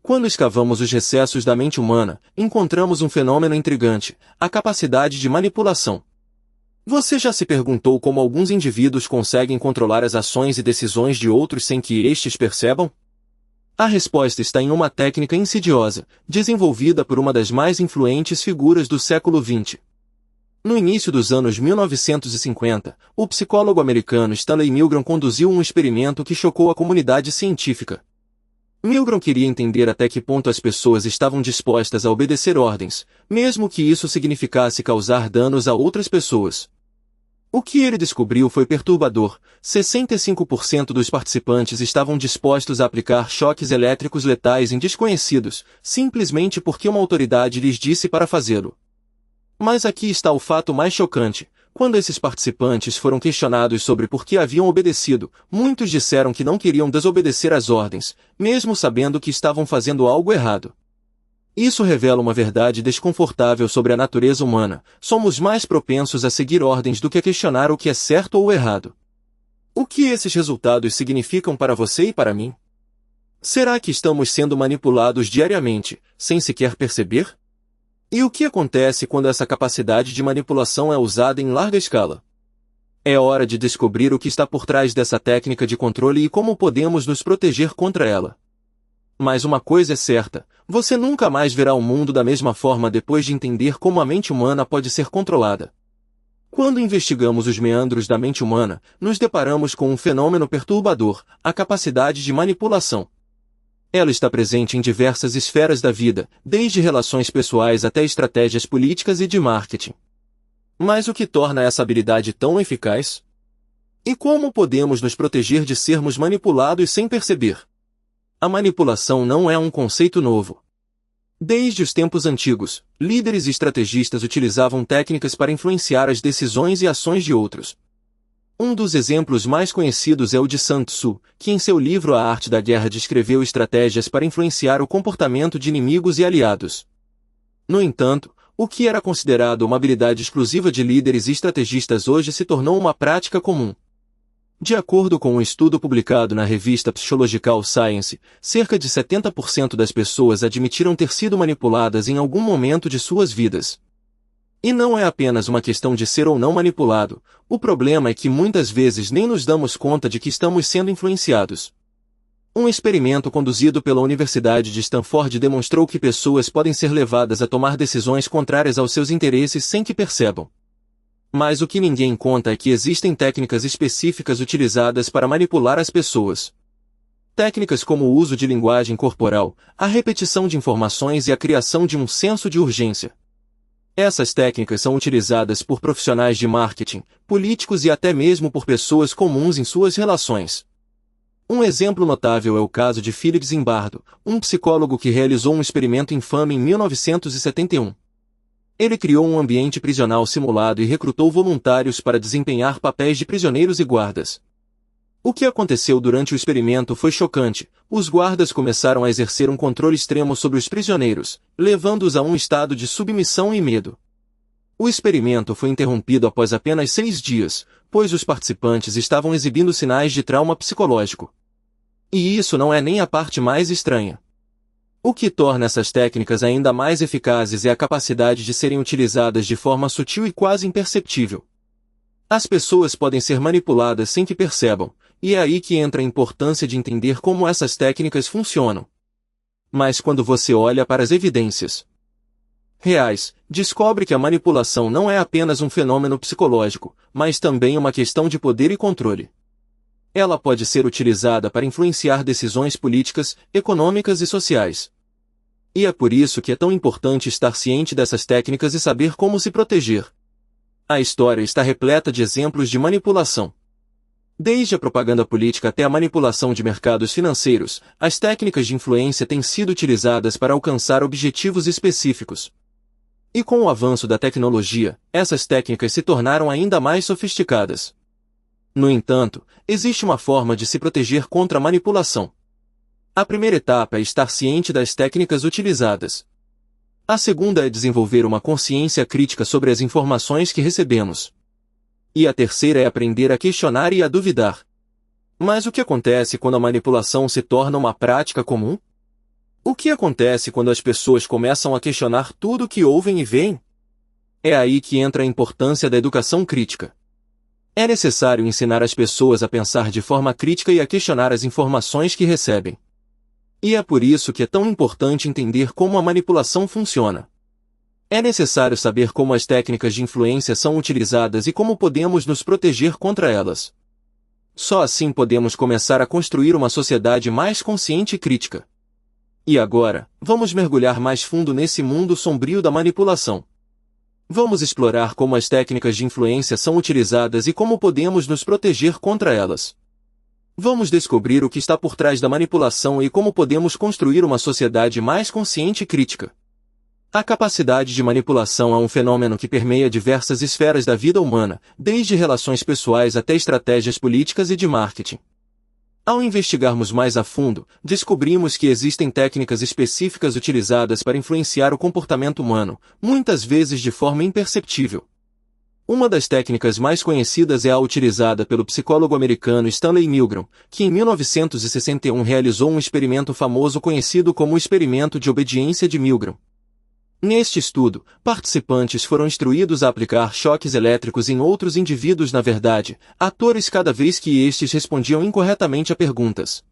Quando escavamos os recessos da mente humana, encontramos um fenômeno intrigante, a capacidade de manipulação. Você já se perguntou como alguns indivíduos conseguem controlar as ações e decisões de outros sem que estes percebam? A resposta está em uma técnica insidiosa, desenvolvida por uma das mais influentes figuras do século XX. No início dos anos 1950, o psicólogo americano Stanley Milgram conduziu um experimento que chocou a comunidade científica. Milgram queria entender até que ponto as pessoas estavam dispostas a obedecer ordens, mesmo que isso significasse causar danos a outras pessoas. O que ele descobriu foi perturbador: 65% dos participantes estavam dispostos a aplicar choques elétricos letais em desconhecidos, simplesmente porque uma autoridade lhes disse para fazê-lo. Mas aqui está o fato mais chocante. Quando esses participantes foram questionados sobre por que haviam obedecido, muitos disseram que não queriam desobedecer às ordens, mesmo sabendo que estavam fazendo algo errado. Isso revela uma verdade desconfortável sobre a natureza humana: somos mais propensos a seguir ordens do que a questionar o que é certo ou errado. O que esses resultados significam para você e para mim? Será que estamos sendo manipulados diariamente, sem sequer perceber? E o que acontece quando essa capacidade de manipulação é usada em larga escala? É hora de descobrir o que está por trás dessa técnica de controle e como podemos nos proteger contra ela. Mas uma coisa é certa: você nunca mais verá o mundo da mesma forma depois de entender como a mente humana pode ser controlada. Quando investigamos os meandros da mente humana, nos deparamos com um fenômeno perturbador: a capacidade de manipulação. Ela está presente em diversas esferas da vida, desde relações pessoais até estratégias políticas e de marketing. Mas o que torna essa habilidade tão eficaz? E como podemos nos proteger de sermos manipulados sem perceber? A manipulação não é um conceito novo. Desde os tempos antigos, líderes e estrategistas utilizavam técnicas para influenciar as decisões e ações de outros. Um dos exemplos mais conhecidos é o de Sun Tzu, que em seu livro A Arte da Guerra descreveu estratégias para influenciar o comportamento de inimigos e aliados. No entanto, o que era considerado uma habilidade exclusiva de líderes e estrategistas hoje se tornou uma prática comum. De acordo com um estudo publicado na revista Psychological Science, cerca de 70% das pessoas admitiram ter sido manipuladas em algum momento de suas vidas. E não é apenas uma questão de ser ou não manipulado, o problema é que muitas vezes nem nos damos conta de que estamos sendo influenciados. Um experimento conduzido pela Universidade de Stanford demonstrou que pessoas podem ser levadas a tomar decisões contrárias aos seus interesses sem que percebam. Mas o que ninguém conta é que existem técnicas específicas utilizadas para manipular as pessoas. Técnicas como o uso de linguagem corporal, a repetição de informações e a criação de um senso de urgência. Essas técnicas são utilizadas por profissionais de marketing, políticos e até mesmo por pessoas comuns em suas relações. Um exemplo notável é o caso de Philip Zimbardo, um psicólogo que realizou um experimento infame em 1971. Ele criou um ambiente prisional simulado e recrutou voluntários para desempenhar papéis de prisioneiros e guardas. O que aconteceu durante o experimento foi chocante: os guardas começaram a exercer um controle extremo sobre os prisioneiros, levando-os a um estado de submissão e medo. O experimento foi interrompido após apenas 6 dias, pois os participantes estavam exibindo sinais de trauma psicológico. E isso não é nem a parte mais estranha. O que torna essas técnicas ainda mais eficazes é a capacidade de serem utilizadas de forma sutil e quase imperceptível. As pessoas podem ser manipuladas sem que percebam, e é aí que entra a importância de entender como essas técnicas funcionam. Mas quando você olha para as evidências reais, descobre que a manipulação não é apenas um fenômeno psicológico, mas também uma questão de poder e controle. Ela pode ser utilizada para influenciar decisões políticas, econômicas e sociais. E é por isso que é tão importante estar ciente dessas técnicas e saber como se proteger. A história está repleta de exemplos de manipulação. Desde a propaganda política até a manipulação de mercados financeiros, as técnicas de influência têm sido utilizadas para alcançar objetivos específicos. E com o avanço da tecnologia, essas técnicas se tornaram ainda mais sofisticadas. No entanto, existe uma forma de se proteger contra a manipulação. A primeira etapa é estar ciente das técnicas utilizadas. A segunda é desenvolver uma consciência crítica sobre as informações que recebemos. E a terceira é aprender a questionar e a duvidar. Mas o que acontece quando a manipulação se torna uma prática comum? O que acontece quando as pessoas começam a questionar tudo o que ouvem e veem? É aí que entra a importância da educação crítica. É necessário ensinar as pessoas a pensar de forma crítica e a questionar as informações que recebem. E é por isso que é tão importante entender como a manipulação funciona. É necessário saber como as técnicas de influência são utilizadas e como podemos nos proteger contra elas. Só assim podemos começar a construir uma sociedade mais consciente e crítica. E agora, vamos mergulhar mais fundo nesse mundo sombrio da manipulação. Vamos explorar como as técnicas de influência são utilizadas e como podemos nos proteger contra elas. Vamos descobrir o que está por trás da manipulação e como podemos construir uma sociedade mais consciente e crítica. A capacidade de manipulação é um fenômeno que permeia diversas esferas da vida humana, desde relações pessoais até estratégias políticas e de marketing. Ao investigarmos mais a fundo, descobrimos que existem técnicas específicas utilizadas para influenciar o comportamento humano, muitas vezes de forma imperceptível. Uma das técnicas mais conhecidas é a utilizada pelo psicólogo americano Stanley Milgram, que em 1961 realizou um experimento famoso conhecido como o experimento de obediência de Milgram. Neste estudo, participantes foram instruídos a aplicar choques elétricos em outros indivíduos, na verdade, atores, cada vez que estes respondiam incorretamente a perguntas.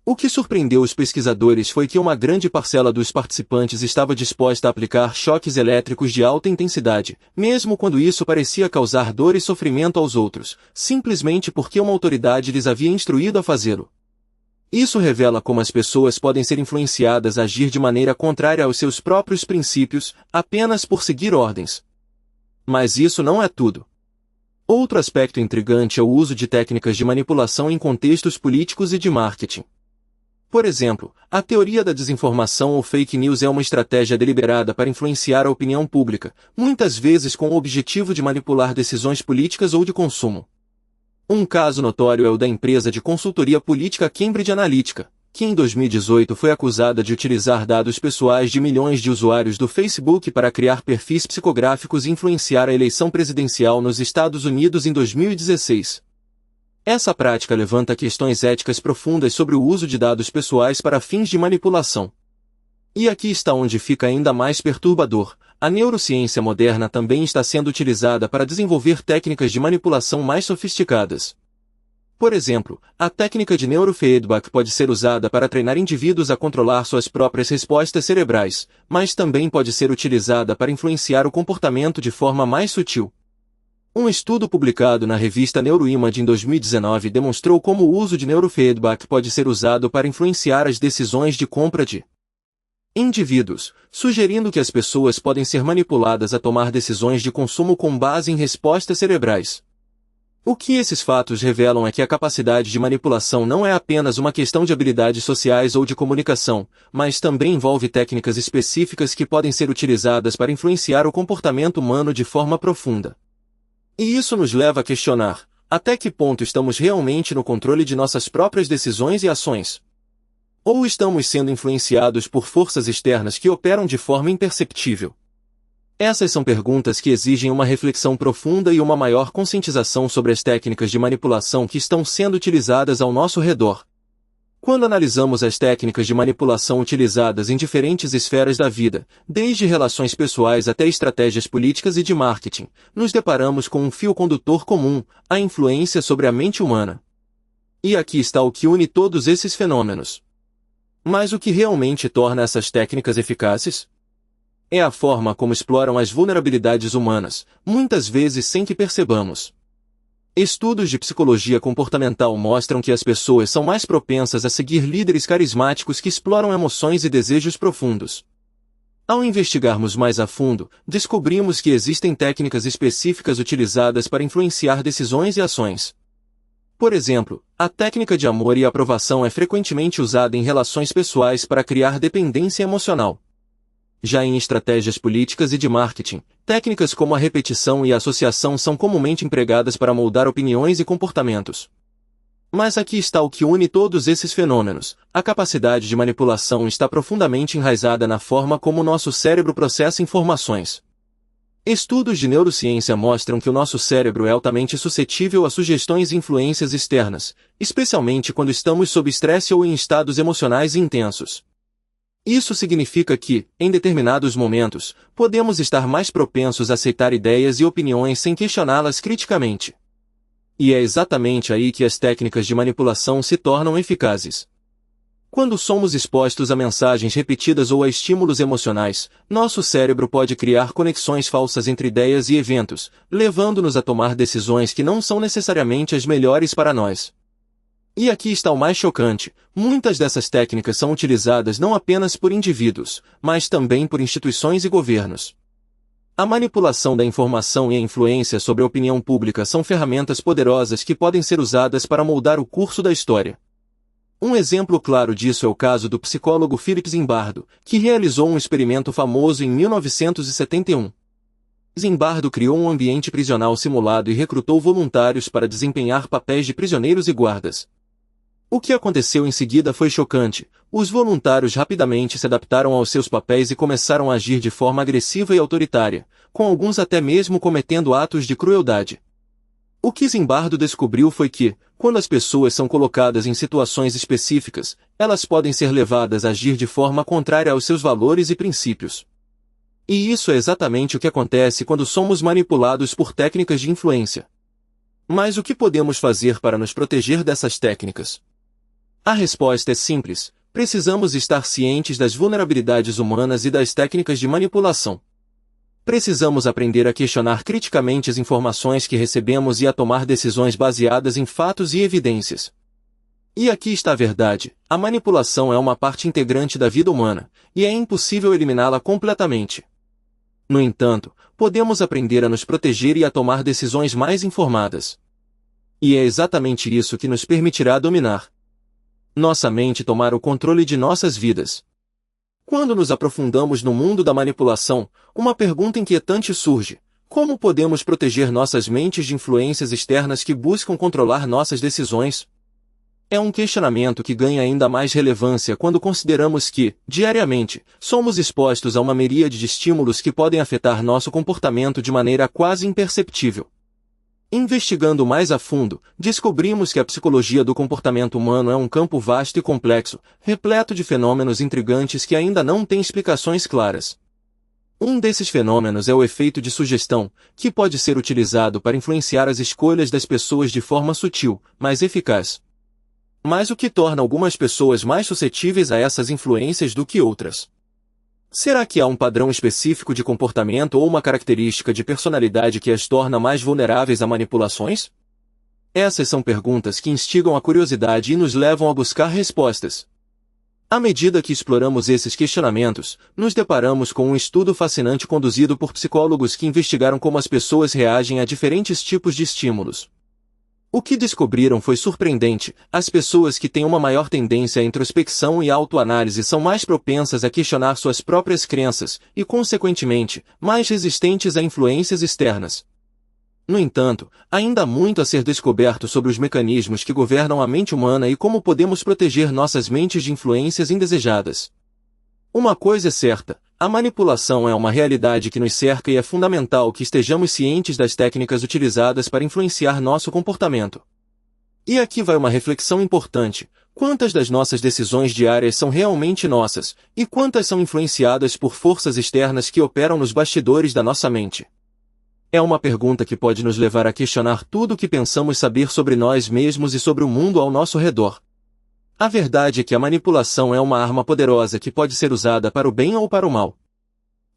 O que surpreendeu os pesquisadores foi que uma grande parcela dos participantes estava disposta a aplicar choques elétricos de alta intensidade, mesmo quando isso parecia causar dor e sofrimento aos outros, simplesmente porque uma autoridade lhes havia instruído a fazê-lo. Isso revela como as pessoas podem ser influenciadas a agir de maneira contrária aos seus próprios princípios, apenas por seguir ordens. Mas isso não é tudo. Outro aspecto intrigante é o uso de técnicas de manipulação em contextos políticos e de marketing. Por exemplo, a teoria da desinformação ou fake news é uma estratégia deliberada para influenciar a opinião pública, muitas vezes com o objetivo de manipular decisões políticas ou de consumo. Um caso notório é o da empresa de consultoria política Cambridge Analytica, que em 2018 foi acusada de utilizar dados pessoais de milhões de usuários do Facebook para criar perfis psicográficos e influenciar a eleição presidencial nos Estados Unidos em 2016. Essa prática levanta questões éticas profundas sobre o uso de dados pessoais para fins de manipulação. E aqui está onde fica ainda mais perturbador. A neurociência moderna também está sendo utilizada para desenvolver técnicas de manipulação mais sofisticadas. Por exemplo, a técnica de neurofeedback pode ser usada para treinar indivíduos a controlar suas próprias respostas cerebrais, mas também pode ser utilizada para influenciar o comportamento de forma mais sutil. Um estudo publicado na revista Neuroimage em 2019 demonstrou como o uso de neurofeedback pode ser usado para influenciar as decisões de compra de indivíduos, sugerindo que as pessoas podem ser manipuladas a tomar decisões de consumo com base em respostas cerebrais. O que esses fatos revelam é que a capacidade de manipulação não é apenas uma questão de habilidades sociais ou de comunicação, mas também envolve técnicas específicas que podem ser utilizadas para influenciar o comportamento humano de forma profunda. E isso nos leva a questionar: até que ponto estamos realmente no controle de nossas próprias decisões e ações? Ou estamos sendo influenciados por forças externas que operam de forma imperceptível? Essas são perguntas que exigem uma reflexão profunda e uma maior conscientização sobre as técnicas de manipulação que estão sendo utilizadas ao nosso redor. Quando analisamos as técnicas de manipulação utilizadas em diferentes esferas da vida, desde relações pessoais até estratégias políticas e de marketing, nos deparamos com um fio condutor comum: a influência sobre a mente humana. E aqui está o que une todos esses fenômenos. Mas o que realmente torna essas técnicas eficazes? É a forma como exploram as vulnerabilidades humanas, muitas vezes sem que percebamos. Estudos de psicologia comportamental mostram que as pessoas são mais propensas a seguir líderes carismáticos que exploram emoções e desejos profundos. Ao investigarmos mais a fundo, descobrimos que existem técnicas específicas utilizadas para influenciar decisões e ações. Por exemplo, a técnica de amor e aprovação é frequentemente usada em relações pessoais para criar dependência emocional. Já em estratégias políticas e de marketing, técnicas como a repetição e a associação são comumente empregadas para moldar opiniões e comportamentos. Mas aqui está o que une todos esses fenômenos: a capacidade de manipulação está profundamente enraizada na forma como nosso cérebro processa informações. Estudos de neurociência mostram que o nosso cérebro é altamente suscetível a sugestões e influências externas, especialmente quando estamos sob estresse ou em estados emocionais intensos. Isso significa que, em determinados momentos, podemos estar mais propensos a aceitar ideias e opiniões sem questioná-las criticamente. E é exatamente aí que as técnicas de manipulação se tornam eficazes. Quando somos expostos a mensagens repetidas ou a estímulos emocionais, nosso cérebro pode criar conexões falsas entre ideias e eventos, levando-nos a tomar decisões que não são necessariamente as melhores para nós. E aqui está o mais chocante: muitas dessas técnicas são utilizadas não apenas por indivíduos, mas também por instituições e governos. A manipulação da informação e a influência sobre a opinião pública são ferramentas poderosas que podem ser usadas para moldar o curso da história. Um exemplo claro disso é o caso do psicólogo Philip Zimbardo, que realizou um experimento famoso em 1971. Zimbardo criou um ambiente prisional simulado e recrutou voluntários para desempenhar papéis de prisioneiros e guardas. O que aconteceu em seguida foi chocante. Os voluntários rapidamente se adaptaram aos seus papéis e começaram a agir de forma agressiva e autoritária, com alguns até mesmo cometendo atos de crueldade. O que Zimbardo descobriu foi que, quando as pessoas são colocadas em situações específicas, elas podem ser levadas a agir de forma contrária aos seus valores e princípios. E isso é exatamente o que acontece quando somos manipulados por técnicas de influência. Mas o que podemos fazer para nos proteger dessas técnicas? A resposta é simples: precisamos estar cientes das vulnerabilidades humanas e das técnicas de manipulação. Precisamos aprender a questionar criticamente as informações que recebemos e a tomar decisões baseadas em fatos e evidências. E aqui está a verdade: a manipulação é uma parte integrante da vida humana, e é impossível eliminá-la completamente. No entanto, podemos aprender a nos proteger e a tomar decisões mais informadas. E é exatamente isso que nos permitirá dominar nossa mente e tomar o controle de nossas vidas. Quando nos aprofundamos no mundo da manipulação, uma pergunta inquietante surge: como podemos proteger nossas mentes de influências externas que buscam controlar nossas decisões? É um questionamento que ganha ainda mais relevância quando consideramos que, diariamente, somos expostos a uma miríade de estímulos que podem afetar nosso comportamento de maneira quase imperceptível. Investigando mais a fundo, descobrimos que a psicologia do comportamento humano é um campo vasto e complexo, repleto de fenômenos intrigantes que ainda não têm explicações claras. Um desses fenômenos é o efeito de sugestão, que pode ser utilizado para influenciar as escolhas das pessoas de forma sutil, mas eficaz. Mas o que torna algumas pessoas mais suscetíveis a essas influências do que outras? Será que há um padrão específico de comportamento ou uma característica de personalidade que as torna mais vulneráveis a manipulações? Essas são perguntas que instigam a curiosidade e nos levam a buscar respostas. À medida que exploramos esses questionamentos, nos deparamos com um estudo fascinante conduzido por psicólogos que investigaram como as pessoas reagem a diferentes tipos de estímulos. O que descobriram foi surpreendente: as pessoas que têm uma maior tendência à introspecção e autoanálise são mais propensas a questionar suas próprias crenças e, consequentemente, mais resistentes a influências externas. No entanto, ainda há muito a ser descoberto sobre os mecanismos que governam a mente humana e como podemos proteger nossas mentes de influências indesejadas. Uma coisa é certa: a manipulação é uma realidade que nos cerca e é fundamental que estejamos cientes das técnicas utilizadas para influenciar nosso comportamento. E aqui vai uma reflexão importante: quantas das nossas decisões diárias são realmente nossas, e quantas são influenciadas por forças externas que operam nos bastidores da nossa mente? É uma pergunta que pode nos levar a questionar tudo o que pensamos saber sobre nós mesmos e sobre o mundo ao nosso redor. A verdade é que a manipulação é uma arma poderosa que pode ser usada para o bem ou para o mal.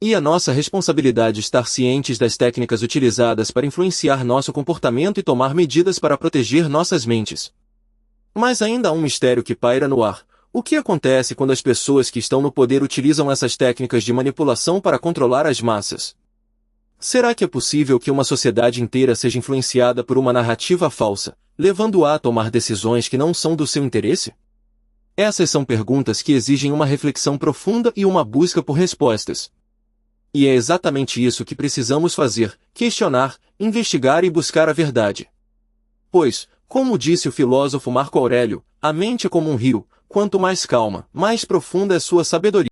E a nossa responsabilidade é estar cientes das técnicas utilizadas para influenciar nosso comportamento e tomar medidas para proteger nossas mentes. Mas ainda há um mistério que paira no ar: o que acontece quando as pessoas que estão no poder utilizam essas técnicas de manipulação para controlar as massas? Será que é possível que uma sociedade inteira seja influenciada por uma narrativa falsa, levando-a a tomar decisões que não são do seu interesse? Essas são perguntas que exigem uma reflexão profunda e uma busca por respostas. E é exatamente isso que precisamos fazer: questionar, investigar e buscar a verdade. Pois, como disse o filósofo Marco Aurélio, a mente é como um rio: quanto mais calma, mais profunda é sua sabedoria.